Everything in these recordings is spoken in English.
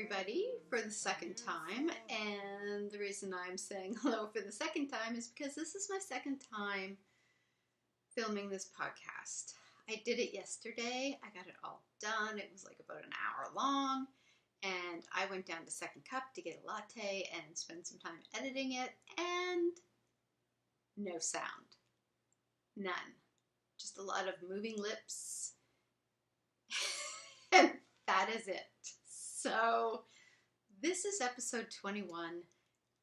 everybody for the second time, and the reason I'm saying hello for the second time is because this is my second time filming this podcast. I did it yesterday. I got it all done. It was like about an hour long, and I went down to Second Cup to get a latte and spend some time editing it, and no sound. None. Just a lot of moving lips. And that is it. So this is episode 21,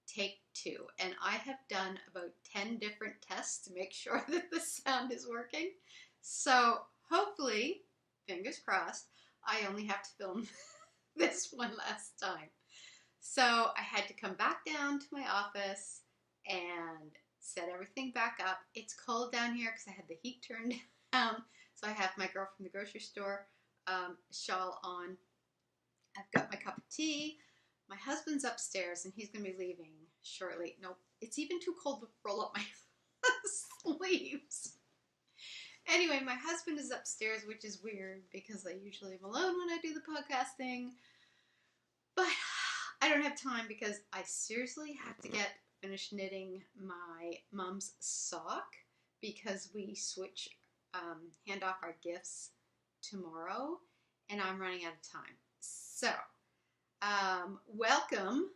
take 2, and I have done about 10 different tests to make sure that the sound is working. So hopefully, fingers crossed, I only have to film this one last time. So I had to come back down to my office and set everything back up. It's cold down here because I had the heat turned down. So I have my girl from the grocery store shawl on. I've got my cup of tea. My husband's upstairs and he's going to be leaving shortly. Nope, it's even too cold to roll up my sleeves. Anyway, my husband is upstairs, which is weird because I usually am alone when I do the podcasting. But I don't have time because I seriously have to get finished knitting my mom's sock because we switch, hand off our gifts tomorrow, and I'm running out of time. So, welcome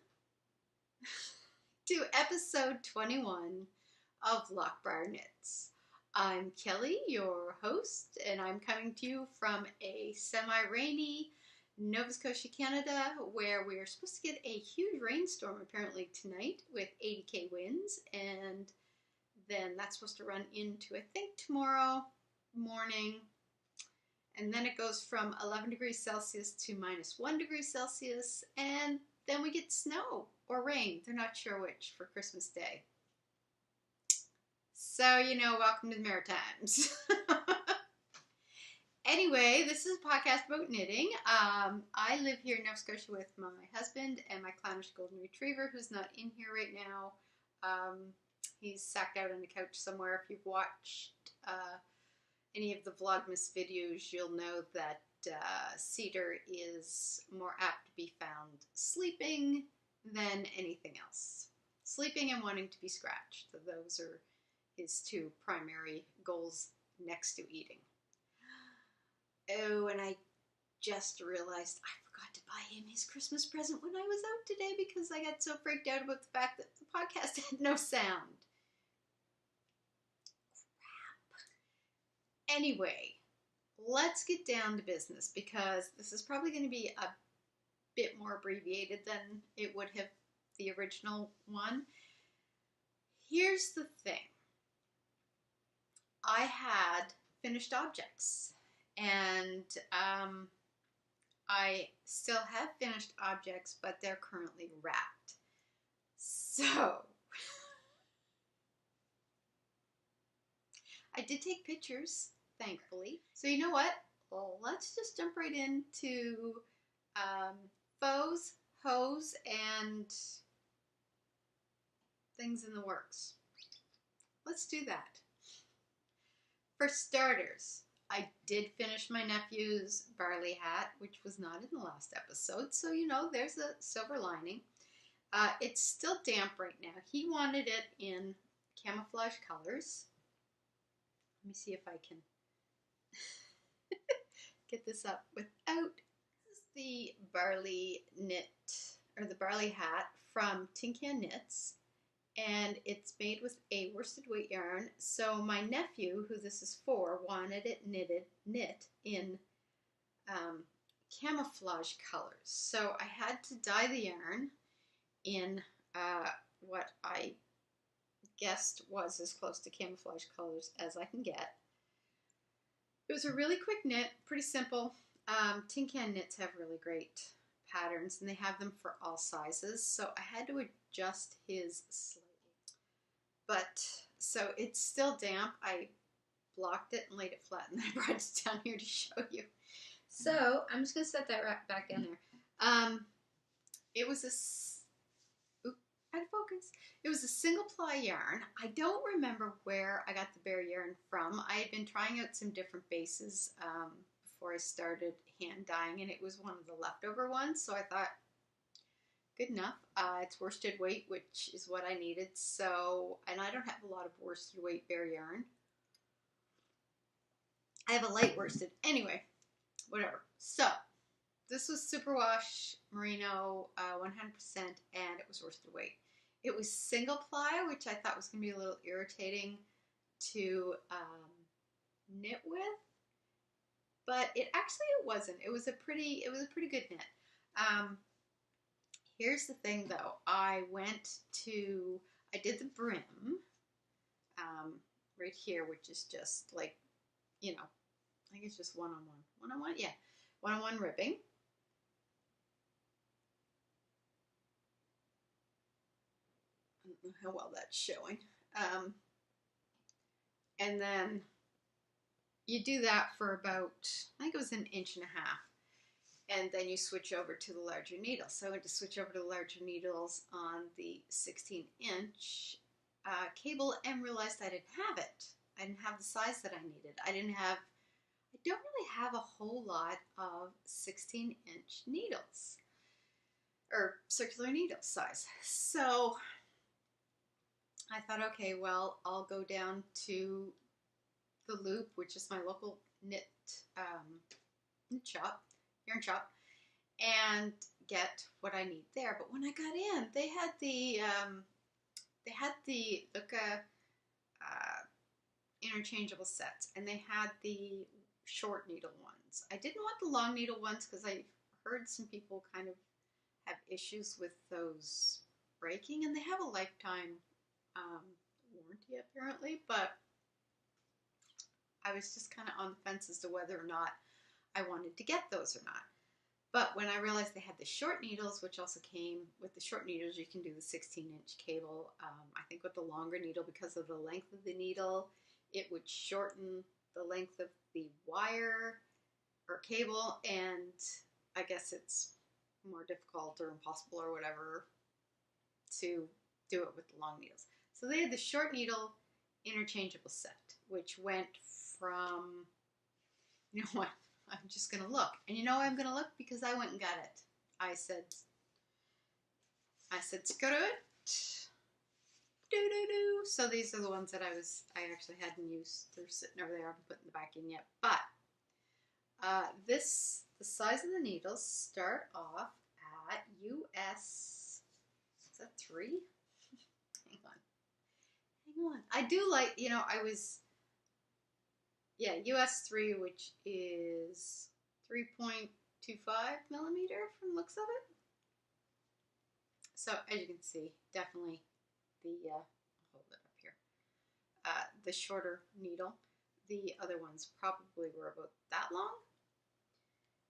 to episode 21 of Loch Briar Knits. I'm Kelly, your host, and I'm coming to you from a semi-rainy Nova Scotia, Canada, where we are supposed to get a huge rainstorm apparently tonight with 80k winds, and then that's supposed to run into, I think, tomorrow morning. And then it goes from 11 degrees Celsius to minus 1 degree Celsius. And then we get snow or rain. They're not sure which for Christmas Day. So, welcome to the Maritimes. Anyway, this is a podcast about knitting. I live here in Nova Scotia with my husband and my clownish golden retriever, who's not in here right now. He's sacked out on the couch somewhere. If you've watched any of the Vlogmas videos, you'll know that Cedar is more apt to be found sleeping than anything else. Sleeping and wanting to be scratched. So those are his two primary goals next to eating. Oh, and I just realized I forgot to buy him his Christmas present when I was out today because I got so freaked out about the fact that the podcast had no sound. Anyway, let's get down to business because this is probably going to be a bit more abbreviated than it would have the original one. Here's the thing. I had finished objects, and I still have finished objects, but they're currently wrapped. So I did take pictures, thankfully. So you know what? Well, let's just jump right into bows, hose, and things in the works. Let's do that. For starters, I did finish my nephew's barley hat, which was not in the last episode. So, there's a silver lining. It's still damp right now. He wanted it in camouflage colors. Let me see if I can get this up without. This is the barley knit, or the barley hat from Tin Can Knits, and it's made with a worsted weight yarn. So my nephew, who this is for, wanted it knit in camouflage colors. So I had to dye the yarn in what I guessed was as close to camouflage colors as I can get. It was a really quick knit, pretty simple. Tin Can Knits have really great patterns, and they have them for all sizes, so I had to adjust his slightly. But, so it's still damp. I blocked it and laid it flat, and then I brought it down here to show you. So, I'm just going to set that right back down there. It was out of focus. It was a single ply yarn. I don't remember where I got the bare yarn from. I had been trying out some different bases before I started hand dyeing, and it was one of the leftover ones, so I thought good enough. It's worsted weight, which is what I needed. So, and I don't have a lot of worsted weight bare yarn. I have a light worsted. Anyway, whatever. So, this was superwash merino, 100%, and it was worsted weight. It was single ply, which I thought was going to be a little irritating to knit with, but it wasn't. It was a pretty good knit. Here's the thing, though. I did the brim right here, which is just like, you know, I think it's just one-on-one, yeah, one-on-one ribbing. I don't know how well that's showing. And then you do that for about, I think it was 1.5 inches. And then you switch over to the larger needle. So I went to switch over to the larger needles on the 16-inch cable and realized I didn't have it. I didn't have the size that I needed. I don't really have a whole lot of 16-inch needles or circular needle size. So I thought, okay, well, I'll go down to the Loop, which is my local knit shop, yarn shop, and get what I need there. But when I got in, they had the interchangeable sets, and they had the short needle ones. I didn't want the long needle ones because I heard some people kind of have issues with those breaking, and they have a lifetime warranty apparently, but I was just kind of on the fence as to whether or not I wanted to get those or not. But when I realized they had the short needles, which also came with the short needles, you can do the 16-inch cable. I think with the longer needle, because of the length of the needle, it would shorten the length of the wire or cable, and I guess it's more difficult or impossible or whatever to do it with the long needles. So they had the short needle interchangeable set, which went from, you know what, I'm just going to look. And you know why I'm going to look? Because I went and got it. I said, screw it. Do-do-do. So these are the ones that I actually hadn't used. They're sitting over there. I haven't put them back in yet. But the size of the needles start off at US, is that 3? Hang on. I do like, you know, US 3, which is 3.25 millimeter from the looks of it. So as you can see, definitely I'll hold it up here, the shorter needle. The other ones probably were about that long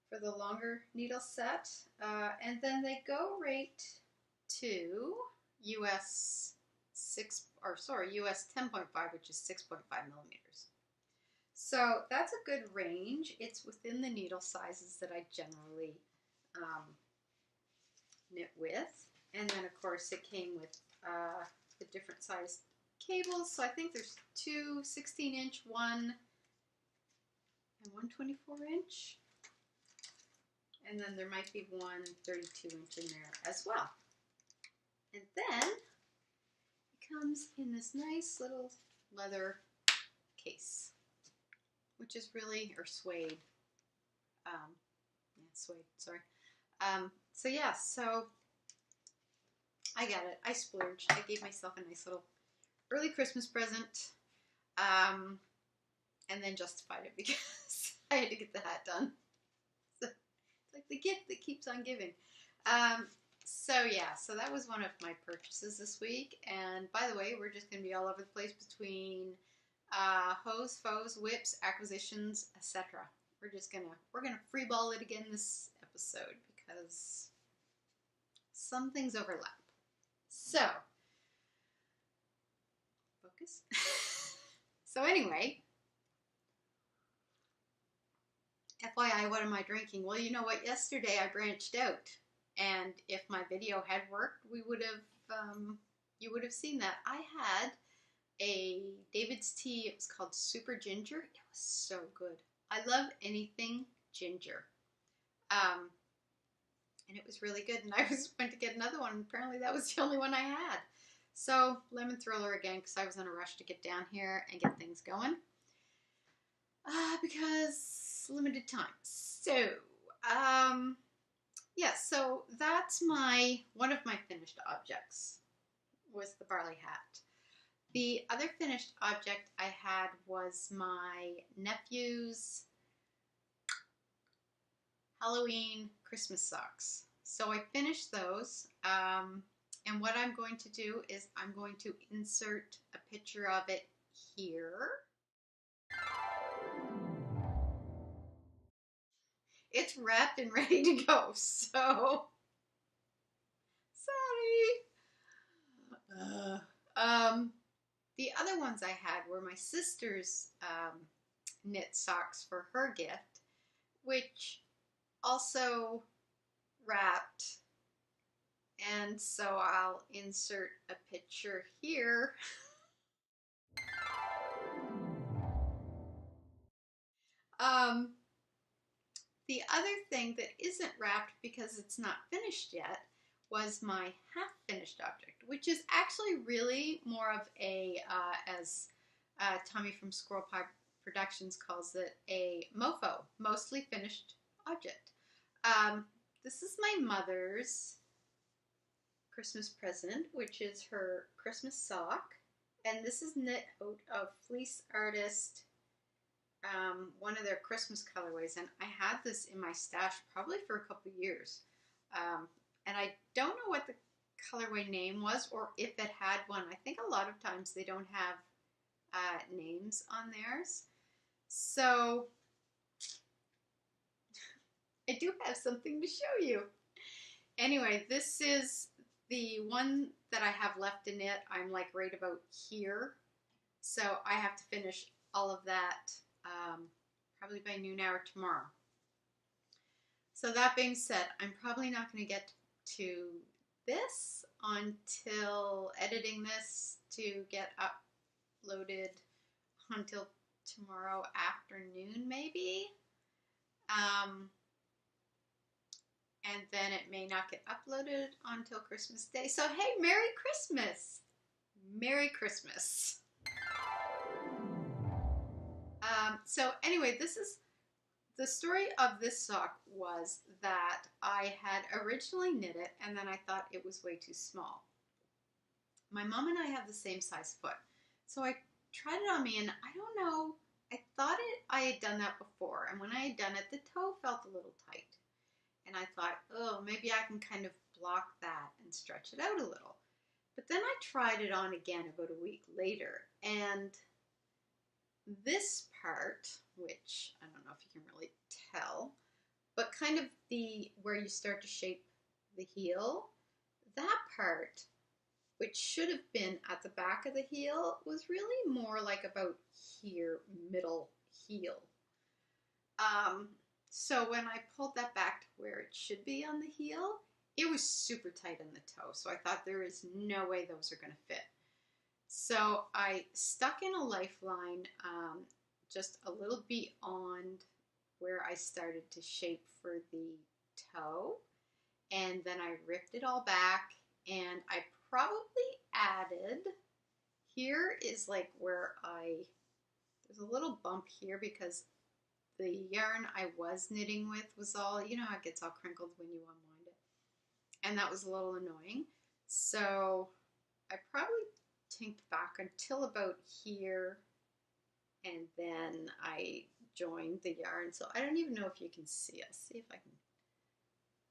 for the longer needle set. And then they go right to US 10.5, which is 6.5 millimeters. So that's a good range. It's within the needle sizes that I generally knit with. And then of course it came with the different size cables. So I think there's 2 16-inch, 1 and 1 24-inch. And then there might be 1 32-inch in there as well. And then it comes in this nice little leather case, which is really, or suede. Yeah, suede, sorry. So yeah, so I got it. I splurged. I gave myself a nice little early Christmas present, and then justified it because I had to get the hat done. So it's like the gift that keeps on giving. So yeah, so that was one of my purchases this week. And by the way, we're just going to be all over the place between hoes, foes, whips, acquisitions, etc. We're gonna freeball it again this episode because some things overlap. So, focus. So anyway, FYI, what am I drinking? Well, you know what? Yesterday I branched out, and if my video had worked, you would have seen that. I had a David's tea. It was called Super Ginger. It was so good. I love anything ginger. and it was really good. And I was going to get another one, and apparently that was the only one I had. So lemon thriller again, because I was in a rush to get down here and get things going. Because limited time. So, yeah, so that's one of my finished objects was the barley hat. The other finished object I had was my nephew's Halloween Christmas socks. So I finished those, and what I'm going to do is I'm going to insert a picture of it here. It's wrapped and ready to go, so sorry. The other ones I had were my sister's knit socks for her gift, which also wrapped, and so I'll insert a picture here. The other thing that isn't wrapped because it's not finished yet was my half-finished object, which is actually really more of a, as Tommy from Squirrel Pie Productions calls it, a MOFO, mostly finished object. This is my mother's Christmas present, which is her Christmas sock, and this is knit out of Fleece Artist, one of their Christmas colorways, and I had this in my stash probably for a couple years, and I don't know what the colorway name was or if it had one. I think a lot of times they don't have names on theirs, so I do have something to show you. Anyway, this is the one that I have left to knit. I'm like right about here, so I have to finish all of that probably by noon hour tomorrow. So that being said, I'm probably not going to get to this until editing this to get uploaded until tomorrow afternoon maybe. And then it may not get uploaded until Christmas Day. So hey, Merry Christmas! Merry Christmas! So anyway, this is the story of this sock was that I had originally knit it and then I thought it was way too small. My mom and I have the same size foot. So I tried it on me and I don't know, I thought I had done that before, and when I had done it, the toe felt a little tight. And I thought, oh, maybe I can kind of block that and stretch it out a little. But then I tried it on again about a week later, and this part, which I don't know if you can really tell, but kind of where you start to shape the heel, that part, which should have been at the back of the heel, was really more like about here, middle heel. So when I pulled that back to where it should be on the heel, it was super tight on the toe. So I thought there is no way those are going to fit. So I stuck in a lifeline just a little beyond where I started to shape for the toe. And then I ripped it all back, and I probably added, here is like where there's a little bump here because the yarn I was knitting with was all, you know how it gets all crinkled when you unwind it. And that was a little annoying. So I probably tinked back until about here, and then I joined the yarn. So I don't even know if you can see. I'll see if I can.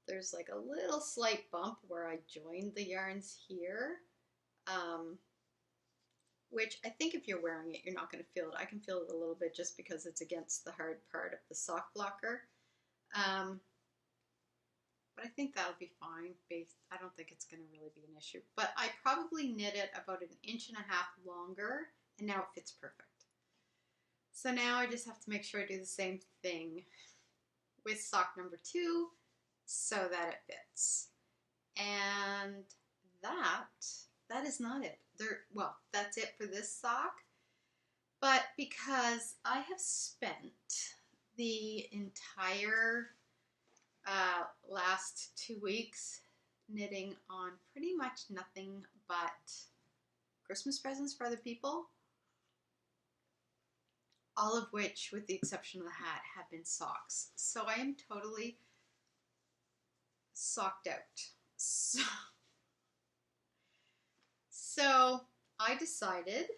There's like a little slight bump where I joined the yarns here, which I think if you're wearing it, you're not going to feel it. I can feel it a little bit just because it's against the hard part of the sock blocker. But I think that'll be fine. I don't think it's going to really be an issue. But I probably knit it about 1.5 inches longer, and now it fits perfect. So now I just have to make sure I do the same thing with sock number 2 so that it fits. And that is not it. Well, that's it for this sock. But because I have spent the entire last 2 weeks knitting on pretty much nothing but Christmas presents for other people, all of which, with the exception of the hat, have been socks. So I am totally socked out. So I decided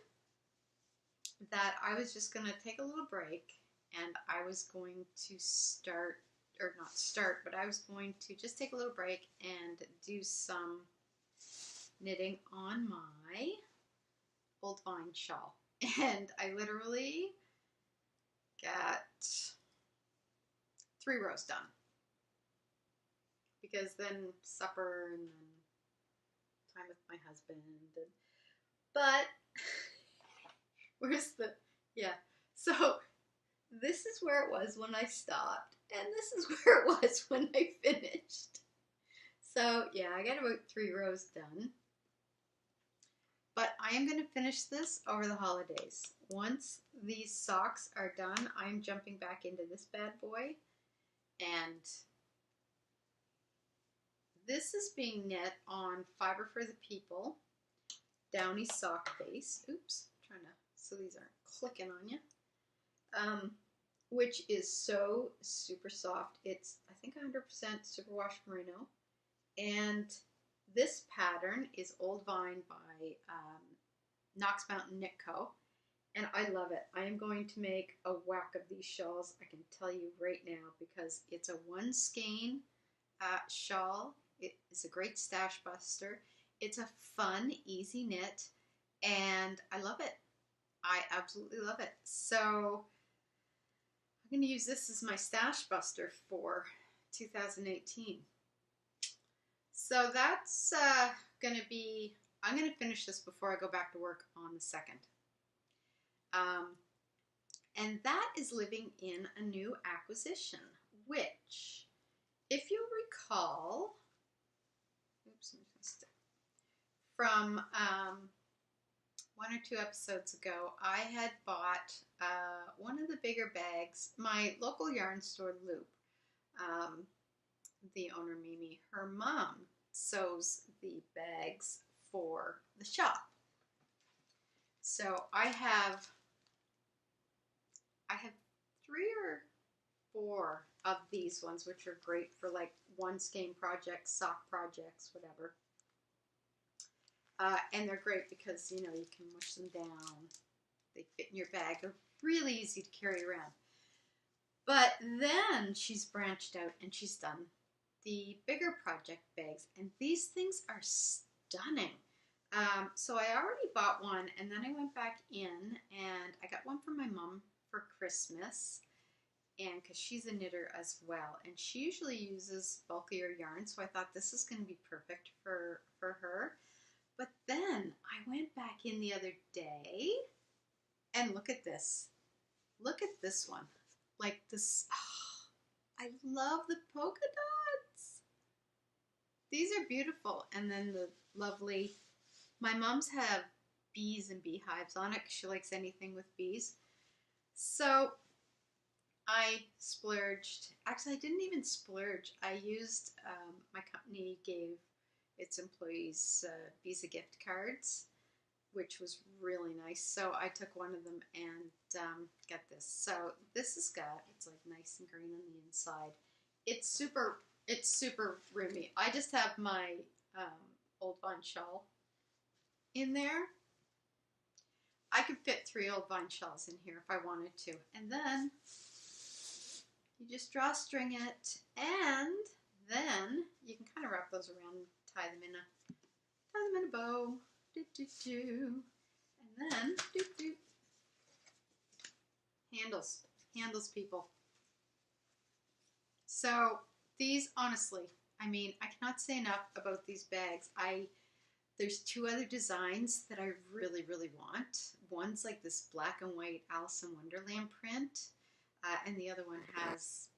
that I was just going to take a little break, and I was going to start, or not start, but I was going to just take a little break and do some knitting on my old vine shawl. And I literally got 3 rows done, because then supper and then time with my husband. But where's the, yeah, so this is where it was when I stopped, and this is where it was when I finished. So yeah, I got about 3 rows done. But I am going to finish this over the holidays. Once these socks are done, I'm jumping back into this bad boy. And this is being knit on Fiber for the People Downy Sock Base. Oops, trying to, so these aren't clicking on you. Which is so super soft. It's, I think, 100% superwash merino. And this pattern is Old Vine by Knox Mountain Knit Co. And I love it. I am going to make a whack of these shawls, I can tell you right now, because it's a 1 skein shawl. It is a great stash buster. It's a fun, easy knit, and I love it. I absolutely love it. So I'm going to use this as my stash buster for 2018. So that's going to be, I'm going to finish this before I go back to work on the 2nd. And that is living in a new acquisition, which, if you recall, oops, from 1 or 2 episodes ago, I had bought one of the bigger bags. My local yarn store, Loop, the owner, Mimi, her mom sews the bags for the shop. So I have 3 or 4 of these ones, which are great for like 1 skein projects, sock projects, whatever. And they're great because, you know, you can mush them down. They fit in your bag. They're really easy to carry around. But then she's branched out and she's done the bigger project bags. And these things are stunning. So I already bought one, and then I went back in and I got one for my mom for Christmas. And because she's a knitter as well, and she usually uses bulkier yarn, so I thought this is going to be perfect for her. But then I went back in the other day, and look at this. Look at this one. Like this, oh, I love the polka dots. These are beautiful. And then the lovely, my mom's have bees and beehives on it because she likes anything with bees. So I splurged. Actually, I didn't even splurge. I used, my company gave its employees Visa gift cards, which was really nice. So I took one of them and got this. So this is it's like nice and green on the inside. It's super roomy. I just have my Old Vine shawl in there. I could fit 3 Old Vine shawls in here if I wanted to. And then you just drawstring it, and then you can kind of wrap those around and tie them in a bow. And then handles, people. So these, honestly, I mean, I cannot say enough about these bags. There's 2 other designs that I really, really want. One's like this black and white Alice in Wonderland print, and the other one has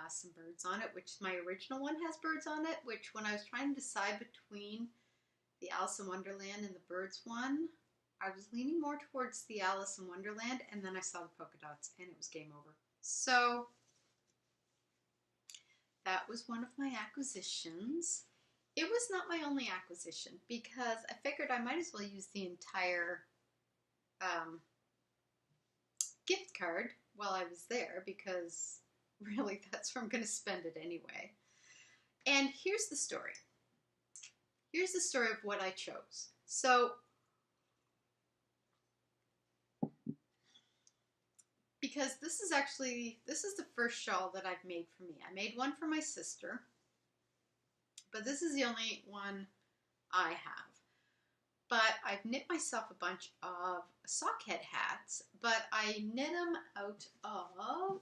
some birds on it, which my original one has birds on it, which when I was trying to decide between the Alice in Wonderland and the birds one, I was leaning more towards the Alice in Wonderland, and then I saw the polka dots, and it was game over. So that was one of my acquisitions. It was not my only acquisition because I figured I might as well use the entire gift card while I was there because really that's where I'm going to spend it anyway. And here's the story. Here's the story of what I chose. So, because this is the first shawl that I've made for me. I made one for my sister, but this is the only one I have. But I've knit myself a bunch of sock head hats, but I knit them out of,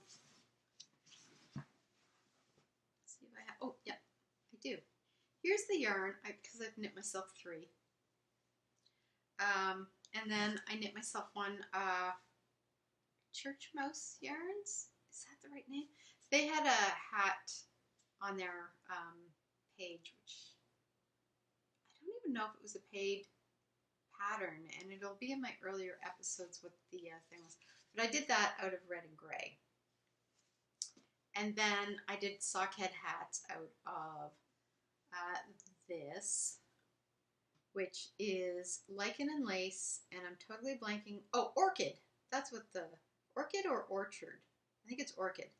let's see if I have, oh yeah, I do. Here's the yarn, because I've knit myself 3. And then I knit myself one Church Mouse yarns. Is that the right name? They had a hat on their page, which I don't even know if it was a paid pattern, and it'll be in my earlier episodes what the thing was. But I did that out of red and gray. And then I did sock head hats out of this, which is lichen and lace, and I'm totally blanking. Oh, orchid. That's what the orchid or orchard. I think it's orchid.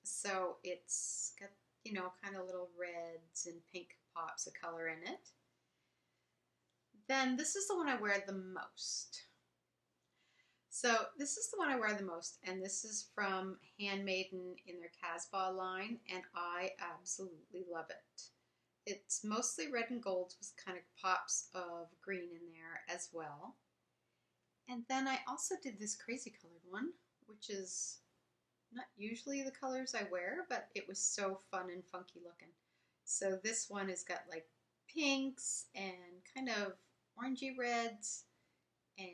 So it's got, you know, kind of little reds and pink pops of color in it. Then this is the one I wear the most. So this is the one I wear the most, and this is from Handmaiden in their Casbah line, and I absolutely love it. It's mostly red and gold with kind of pops of green in there as well. And then I also did this crazy colored one, which is not usually the colors I wear, but it was so fun and funky looking. So this one has got like pinks and kind of orangey reds and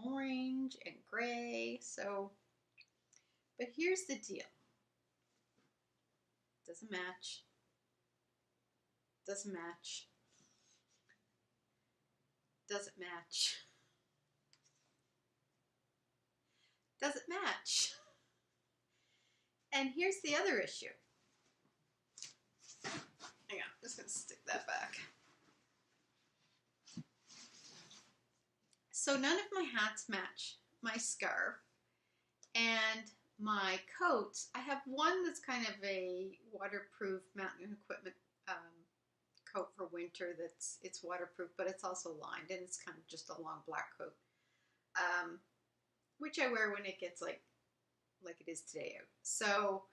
orange and gray. So, but here's the deal. Doesn't match. Doesn't match. Doesn't match. Doesn't match. And here's the other issue. Hang on, I'm just going to stick that back. So none of my hats match my scarf, and my coats, I have one that's kind of a waterproof mountain equipment coat for winter it's waterproof, but it's also lined, and it's kind of just a long black coat, which I wear when it gets like it is today out. So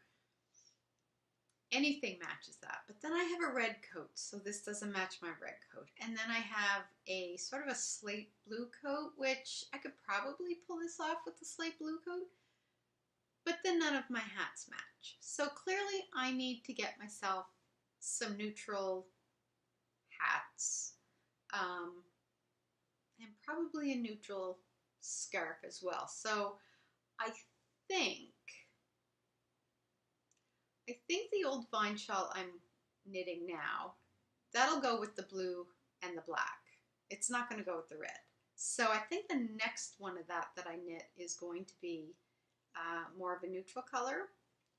anything matches that. But then I have a red coat, so this doesn't match my red coat. And then I have a sort of a slate blue coat, which I could probably pull this off with the slate blue coat, but then none of my hats match. So clearly I need to get myself some neutral hats, and probably a neutral scarf as well. So I think the old vine shawl I'm knitting now, that'll go with the blue and the black. It's not going to go with the red. So I think the next one of that I knit is going to be more of a neutral color.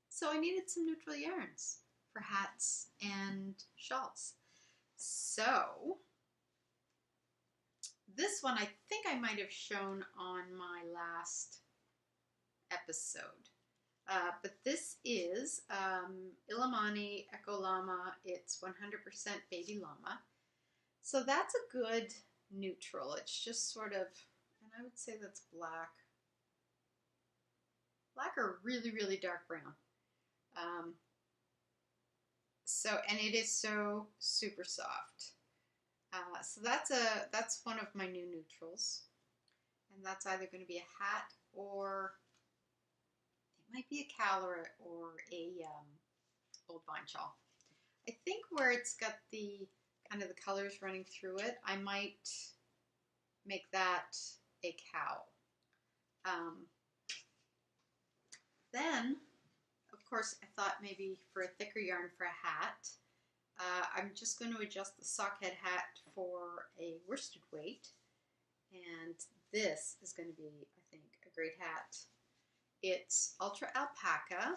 So I needed some neutral yarns for hats and shawls. So this one I think I might have shown on my last episode. But this is Illimani Echo Llama. It's 100% baby llama. So that's a good neutral. It's just sort of, and I would say that's black. Black or really, really dark brown. And it is so super soft. So that's one of my new neutrals. And that's either going to be a hat or it might be a cowl or a old vine shawl. I think where it's got the kind of the colors running through it, I might make that a cowl. Then, of course, I thought maybe for a thicker yarn for a hat, I'm just going to adjust the sockhead hat for a worsted weight. And this is going to be, I think, a great hat. It's ultra alpaca,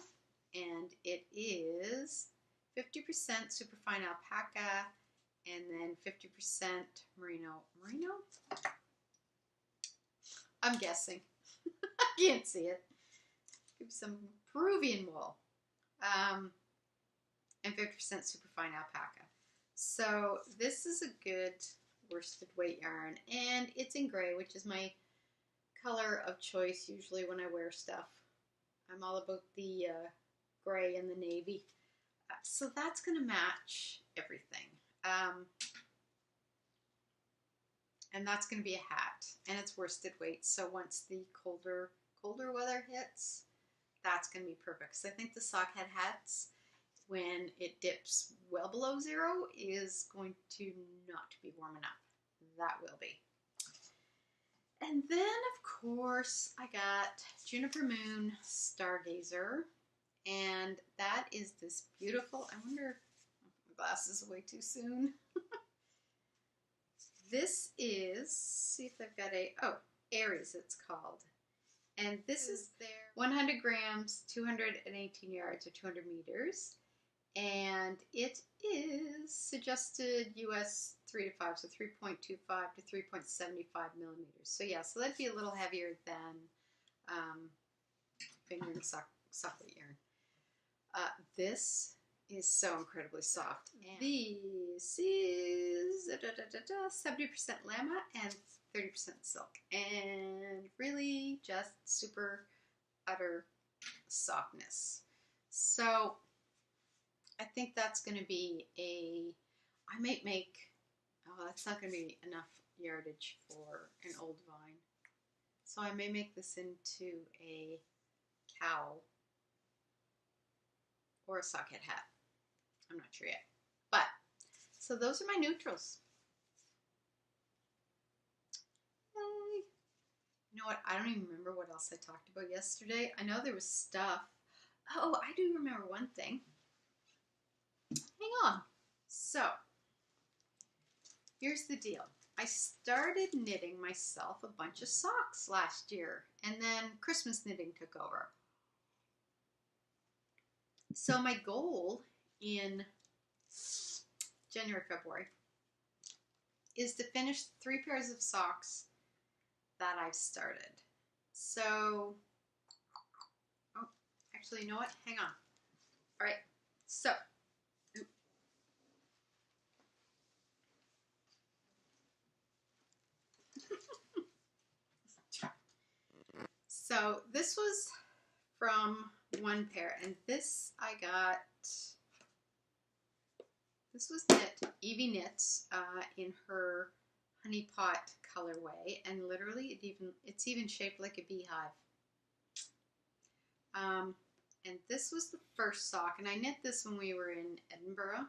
and it is 50% superfine alpaca and then 50% merino. Merino? I'm guessing. I can't see it. Give some Peruvian wool. And 50% superfine alpaca. So this is a good worsted weight yarn, and it's in gray, which is my color of choice usually when I wear stuff. I'm all about the gray and the navy. So that's going to match everything. And that's going to be a hat, and it's worsted weight. So once the colder weather hits, that's going to be perfect. Because I think the sock head hats, when it dips well below 0, is going to not be warm enough. That will be. And then, of course, I got Juniper Moon Stargazer, and that is this beautiful, I wonder if my glasses are way too soon. This is, see if they've got a, oh, Aries it's called. And this is their 100 grams, 218 yards, or 200 meters. And it is suggested US 3 to 5, so 3.25 to 3.75 millimeters. So yeah, so that'd be a little heavier than fingering socklet yarn. This is so incredibly soft. And this is 70% llama and 30% silk, and really just super utter softness. So I think that's going to be I might make, oh, that's not going to be enough yardage for an old vine. So I may make this into a cowl or a socket hat. I'm not sure yet. But, so those are my neutrals. Yay. You know what? I don't even remember what else I talked about yesterday. I know there was stuff. Oh, I do remember one thing. Hang on. So, here's the deal. I started knitting myself a bunch of socks last year, and then Christmas knitting took over. So my goal in January, February is to finish 3 pairs of socks that I've started. So, oh, actually, you know what? Hang on. All right, so, so this was from one pair, and this I got, this was knit, Evie Knits, in her honey pot colorway, and literally it's even shaped like a beehive. And this was the first sock, and I knit this when we were in Edinburgh.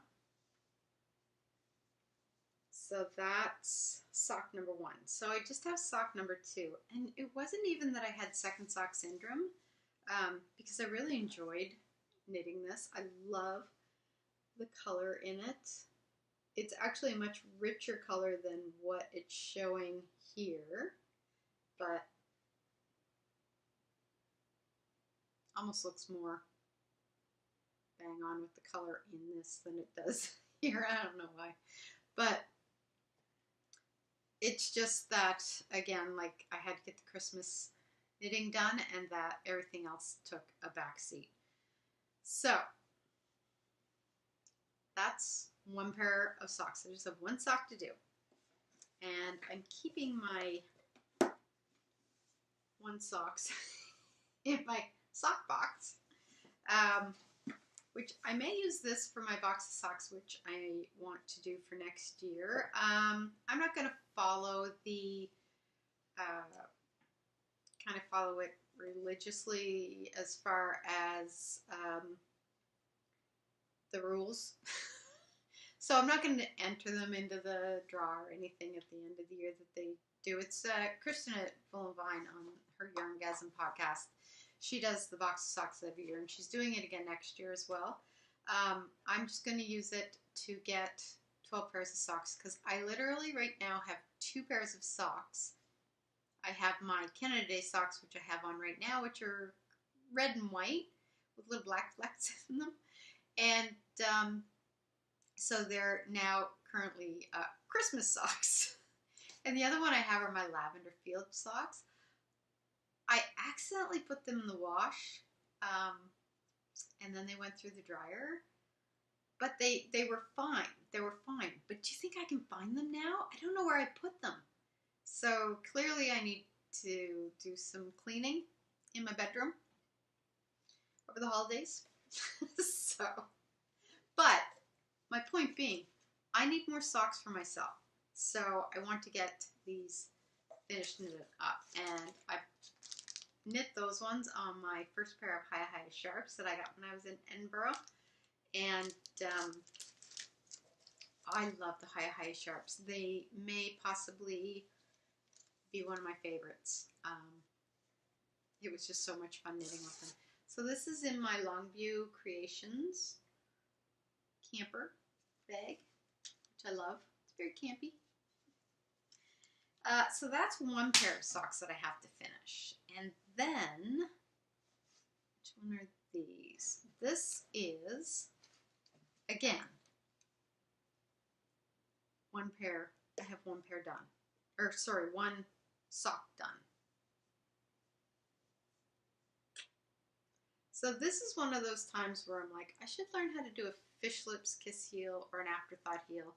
So that's sock number 1. So I just have sock number 2, and it wasn't even that I had second sock syndrome, because I really enjoyed knitting this. I love the color in it. It's actually a much richer color than what it's showing here, but almost looks more bang on with the color in this than it does here. I don't know why, but it's just that, again, like I had to get the Christmas knitting done, and that everything else took a back seat. So that's 1 pair of socks. I just have 1 sock to do, and I'm keeping my 1 socks in my sock box, which I may use this for my box of socks, which I want to do for next year. I'm not going to follow the kind of follow it religiously as far as the rules. So I'm not going to enter them into the draw or anything at the end of the year that they do. It's Kristen at Full and Vine on her Yarngasm podcast. She does the box of socks every year, and she's doing it again next year as well. I'm just going to use it to get 12 pairs of socks, because I literally right now have 2 pairs of socks. I have my Canada Day socks, which I have on right now, which are red and white, with little black flecks in them. And so they're now currently Christmas socks. And the other one I have are my lavender field socks. I accidentally put them in the wash, and then they went through the dryer. But they were fine. They were fine. But do you think I can find them now? I don't know where I put them. So clearly I need to do some cleaning in my bedroom over the holidays. But my point being, I need more socks for myself. So I want to get these finished knitted up. And I knit those ones on my first pair of High Sharps that I got when I was in Edinburgh. And I love the High Sharps. They may possibly be one of my favorites. It was just so much fun knitting with them. So this is in my Longview Creations camper bag, which I love. It's very campy. So that's one pair of socks that I have to finish. And then, which one are these? This is, again, one pair. I have one pair done. Or sorry, one sock done. So this is one of those times where I'm like, I should learn how to do a fish lips kiss heel or an afterthought heel,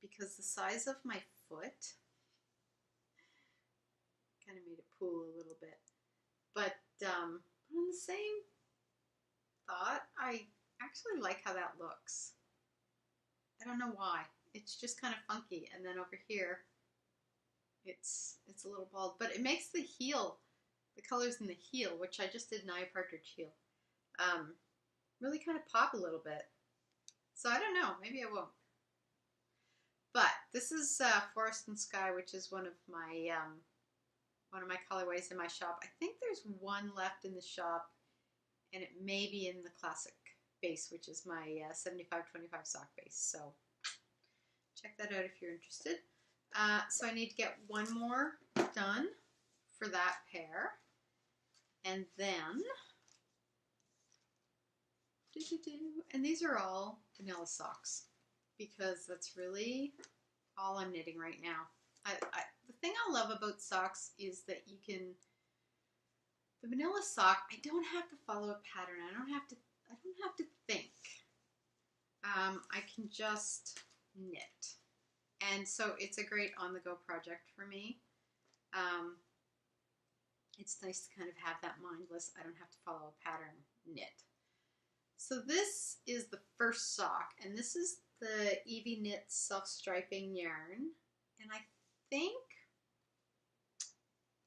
because the size of my foot kind of made it pull a little bit. But on the same thought, I actually like how that looks. I don't know why. It's just kind of funky. And then over here, it's a little bald, but it makes the heel, the colors in the heel, which I just did an eye partridge heel, really kind of pop a little bit. So I don't know, maybe I won't. But this is Forest and Sky, which is one of my colorways in my shop. I think there's one left in the shop, and it may be in the classic base, which is my 75-25 sock base. So check that out if you're interested. So I need to get one more done for that pair. And then, and these are all vanilla socks, because that's really all I'm knitting right now. The thing I love about socks is that you can, the vanilla sock, I don't have to follow a pattern. I don't have to think. I can just knit. And so it's a great on-the-go project for me. It's nice to kind of have that mindless, I don't have to follow a pattern knit. So this is the first sock, and this is the Evie Knits self-striping yarn. And I think,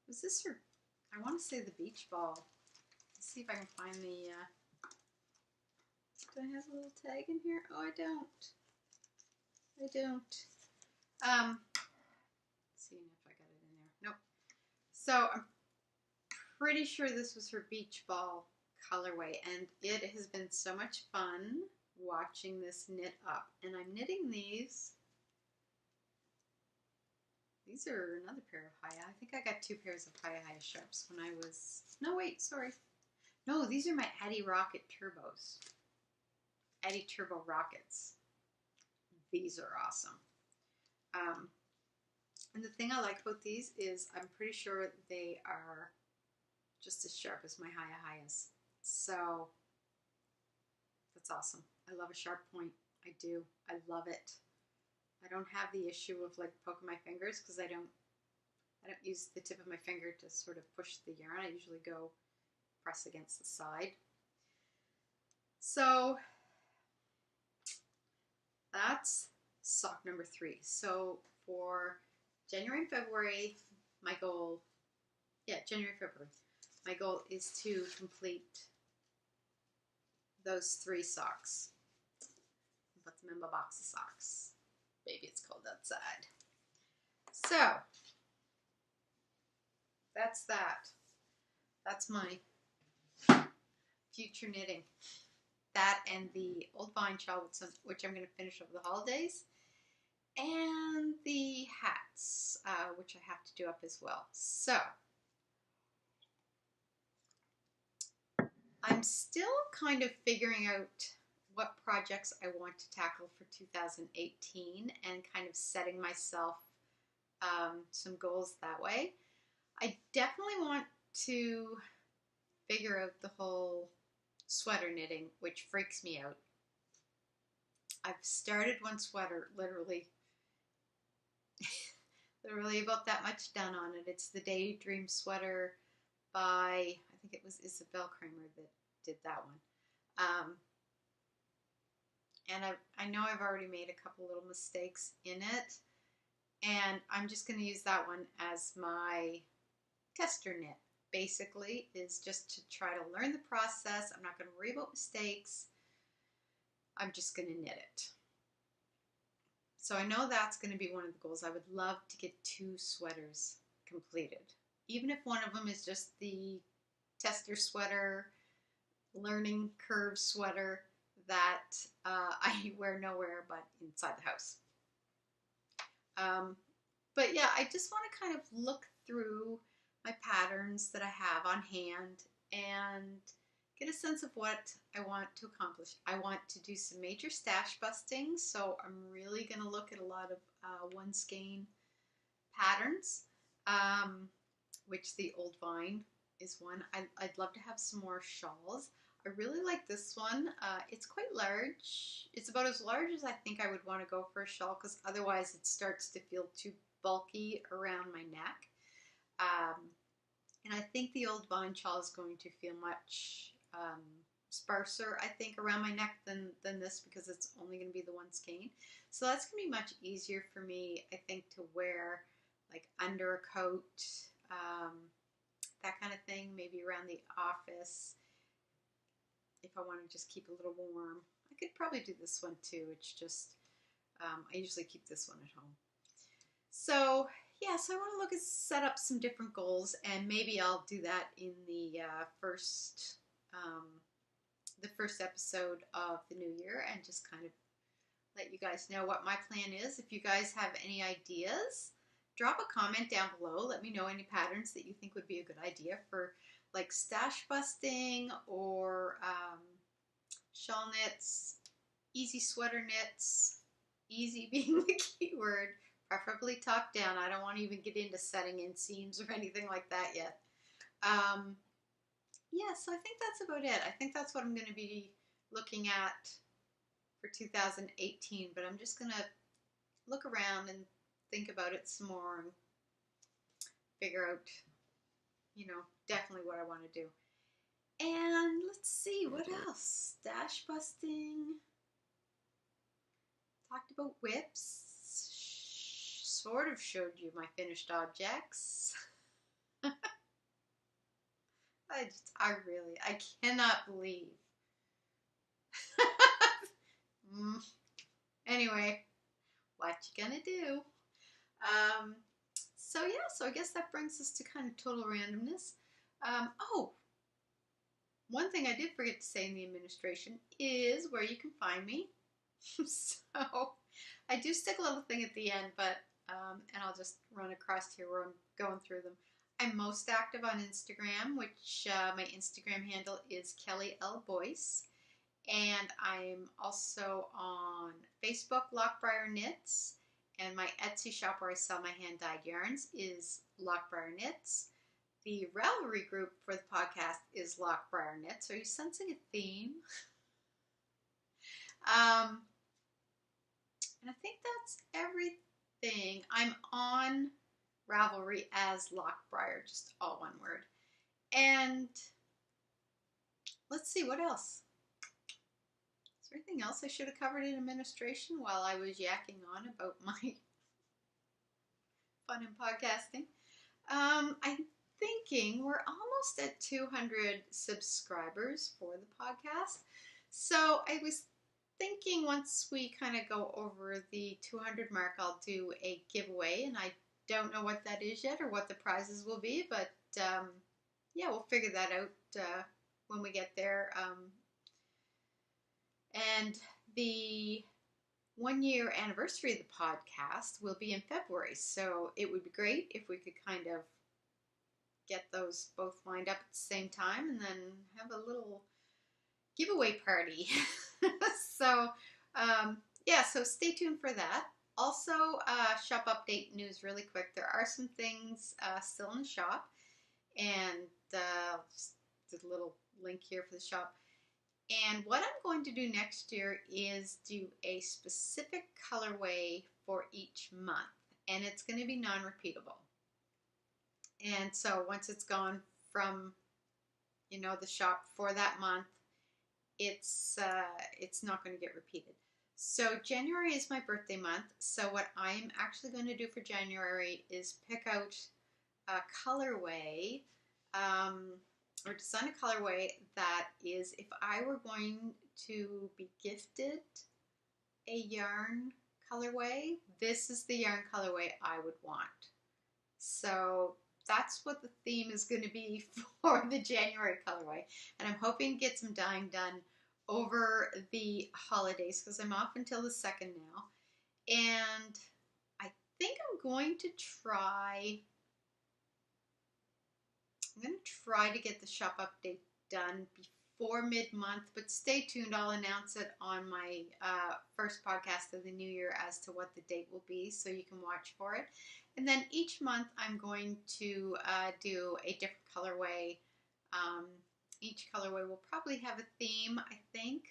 was this her, I want to say the beach ball. Let's see if I can find the, do I have a little tag in here? Oh, I don't. I don't. Seeing if I got it in there. Nope. So I'm pretty sure this was her beach ball colorway, and it has been so much fun watching this knit up. And I'm knitting these. These are another pair of I think I got two pairs of High Sharps when I was, no wait, sorry. No, these are my Addy Rocket Turbos. Addy Turbo Rockets. These are awesome. And the thing I like about these is I'm pretty sure they are just as sharp as my Highs. So that's awesome. I love a sharp point. I do. I love it. I don't have the issue of like poking my fingers, because I don't use the tip of my finger to sort of push the yarn. I usually go press against the side. So that's sock number 3. So for January and February, my goal, January, February, my goal is to complete those 3 socks. Put them in my box of socks. Baby, it's cold outside. So that's that. That's my future knitting. That and the old vine shawl, which I'm going to finish over the holidays, and the hats, which I have to do up as well. So I'm still kind of figuring out what projects I want to tackle for 2018 and kind of setting myself some goals that way. I definitely want to figure out the whole sweater knitting, which freaks me out. I've started one sweater, literally about that much done on it. It's the Daydream sweater by, I think it was Isabel Kramer that did that one. And I know I've already made a couple little mistakes in it, and I'm just going to use that one as my tester knit. Basically, is just to try to learn the process. I'm not going to worry about mistakes. I'm just going to knit it. So I know that's going to be one of the goals. I would love to get 2 sweaters completed. Even if one of them is just the tester sweater, learning curve sweater that I wear nowhere but inside the house. But yeah, I just want to kind of look through my patterns that I have on hand and get a sense of what I want to accomplish. I want to do some major stash busting, so I'm really going to look at a lot of one skein patterns, which the Old Vine is one. I'd love to have some more shawls. I really like this one. It's quite large. It's about as large as I think I would want to go for a shawl, because otherwise it starts to feel too bulky around my neck. And I think the Old Vine shawl is going to feel much sparser, I think, around my neck than this, because it's only going to be the one skein. So that's going to be much easier for me, I think, to wear like under a coat, that kind of thing, maybe around the office. If I want to just keep a little warm, I could probably do this one too. It's just, I usually keep this one at home. So yeah, so I want to set up some different goals, and maybe I'll do that in the first episode of the new year, and just kind of let you guys know what my plan is. If you guys have any ideas, drop a comment down below. Let me know any patterns that you think would be a good idea for like stash busting, or shawl knits, easy sweater knits, easy being the key word, preferably top down. I don't want to even get into setting in seams or anything like that yet. Yeah, so I think that's about it. I think that's what I'm going to be looking at for 2018, but I'm just going to look around and think about it some more and figure out, definitely what I want to do. And let's see, what else? Stash busting. Talked about whips. Sort of showed you my finished objects. I cannot believe. Anyway, what you gonna do? So yeah, so I guess that brings us to kind of total randomness. Oh, one thing I did forget to say in the administration is where you can find me. So I do stick a little thing at the end, but and I'll just run across here where I'm going through them. I'm most active on Instagram, which my Instagram handle is Kelly L. Boyce. And I'm also on Facebook, Loch Briar Knits. And my Etsy shop where I sell my hand-dyed yarns is Loch Briar Knits. The Ravelry group for the podcast is Loch Briar Knits. Are you sensing a theme? And I think that's everything. I'm on Ravelry as Loch Briar, just all one word. And let's see, what else? Is there anything else I should have covered in administration while I was yakking on about my fun in podcasting? I'm thinking we're almost at 200 subscribers for the podcast. So I was thinking once we kind of go over the 200 mark, I'll do a giveaway, and I don't know what that is yet or what the prizes will be, but yeah, we'll figure that out when we get there. And the 1-year anniversary of the podcast will be in February, so it would be great if we could kind of get those both lined up at the same time, and then have a little giveaway party. So yeah, so stay tuned for that. Also, shop update news really quick. There are some things still in the shop, and just a little link here for the shop. And what I'm going to do next year is do a specific colorway for each month, and it's going to be non-repeatable. And so once it's gone from, you know, the shop for that month, it's not going to get repeated. So January is my birthday month. So what I'm actually going to do for January is pick out a colorway, or design a colorway that is, if I were going to be gifted a yarn colorway, this is the yarn colorway I would want. So that's what the theme is going to be for the January colorway. And I'm hoping to get some dyeing done over the holidays because I'm off until the 2nd now. And I think I'm going to try to get the shop update done before mid-month, but stay tuned. I'll announce it on my first podcast of the new year as to what the date will be, so you can watch for it. And then each month I'm going to do a different colorway. Each colorway will probably have a theme, I think.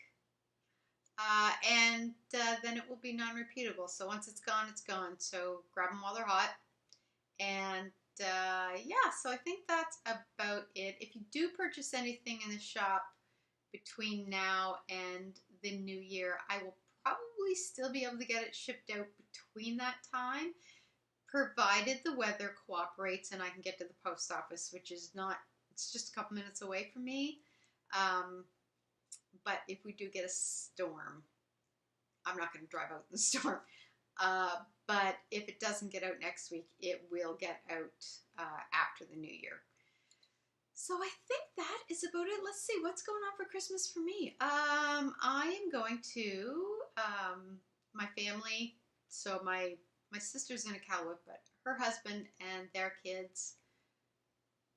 And then it will be non-repeatable. So once it's gone, it's gone. So grab them while they're hot. And yeah, so I think that's about it. If you do purchase anything in the shop between now and the new year, I will probably still be able to get it shipped out between that time, provided the weather cooperates and I can get to the post office, which is not, it's just a couple minutes away from me. But if we do get a storm, I'm not going to drive out in the storm. But if it doesn't get out next week, it will get out after the new year. So I think that is about it. Let's see what's going on for Christmas for me. I am going to my family. So my sister's in Iqaluit, but her husband and their kids,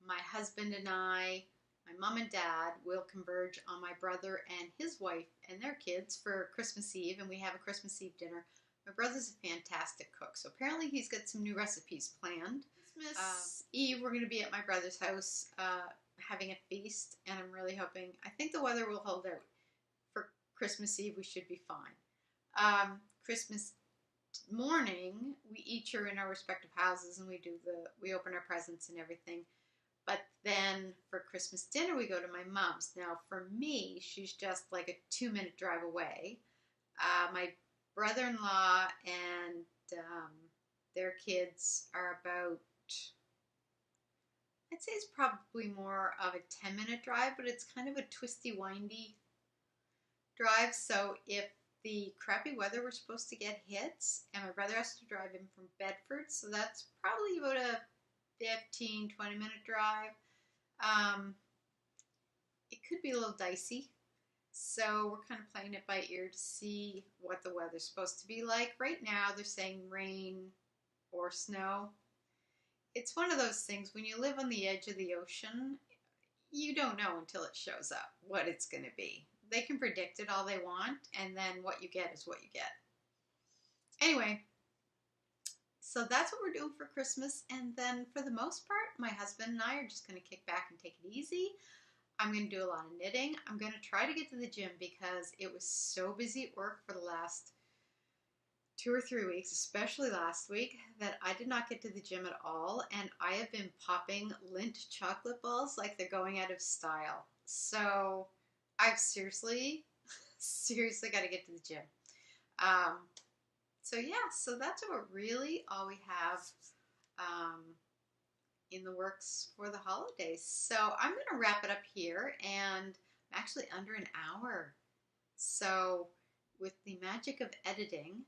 my husband and I, my mom and dad will converge on my brother and his wife and their kids for Christmas Eve, and we have a Christmas Eve dinner. My brother's a fantastic cook, so apparently he's got some new recipes planned. Christmas Eve, we're going to be at my brother's house having a feast, and I'm really hoping, I think the weather will hold out. For Christmas Eve, we should be fine. Christmas morning, we each are in our respective houses, and we open our presents and everything. But then for Christmas dinner, we go to my mom's. Now, for me, she's just like a 2-minute drive away. My brother-in-law and their kids are about, I'd say it's probably more of a 10-minute drive, but it's kind of a twisty, windy drive. So if the crappy weather we're supposed to get hits, and my brother has to drive in from Bedford, so that's probably about a 15, 20-minute drive. It could be a little dicey. So we're kind of playing it by ear to see what the weather's supposed to be like. Right now they're saying rain or snow. It's one of those things, when you live on the edge of the ocean, you don't know until it shows up what it's going to be. They can predict it all they want, and then what you get is what you get. Anyway, so that's what we're doing for Christmas, and then for the most part, my husband and I are just going to kick back and take it easy. I'm going to do a lot of knitting. I'm going to try to get to the gym because it was so busy at work for the last 2 or 3 weeks, especially last week, that I did not get to the gym at all, and I have been popping Lindt chocolate balls like they're going out of style. So I've seriously got to get to the gym. So yeah, so that's about really all we have in the works for the holidays. So I'm going to wrap it up here, and I'm actually under an hour. So with the magic of editing,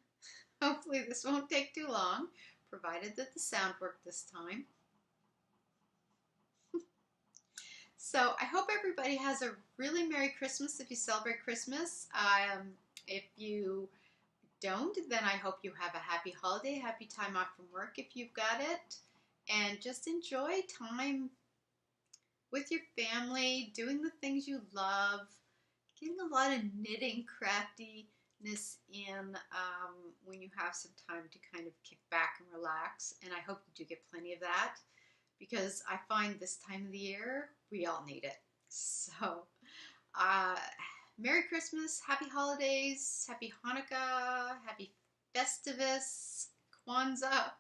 hopefully this won't take too long, provided that the sound worked this time. So I hope everybody has a really Merry Christmas if you celebrate Christmas. If you don't, then I hope you have a happy holiday, happy time off from work if you've got it, and just enjoy time with your family, doing the things you love, getting a lot of knitting craftiness in when you have some time to kind of kick back and relax. And I hope you do get plenty of that, because I find this time of the year, we all need it. So, Merry Christmas, Happy Holidays, Happy Hanukkah, Happy Festivus, Kwanzaa,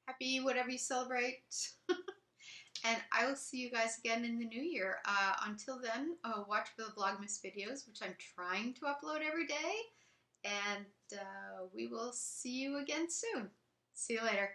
Happy whatever you celebrate. And I will see you guys again in the new year. Until then, watch for the Vlogmas videos, which I'm trying to upload every day. And we will see you again soon. See you later.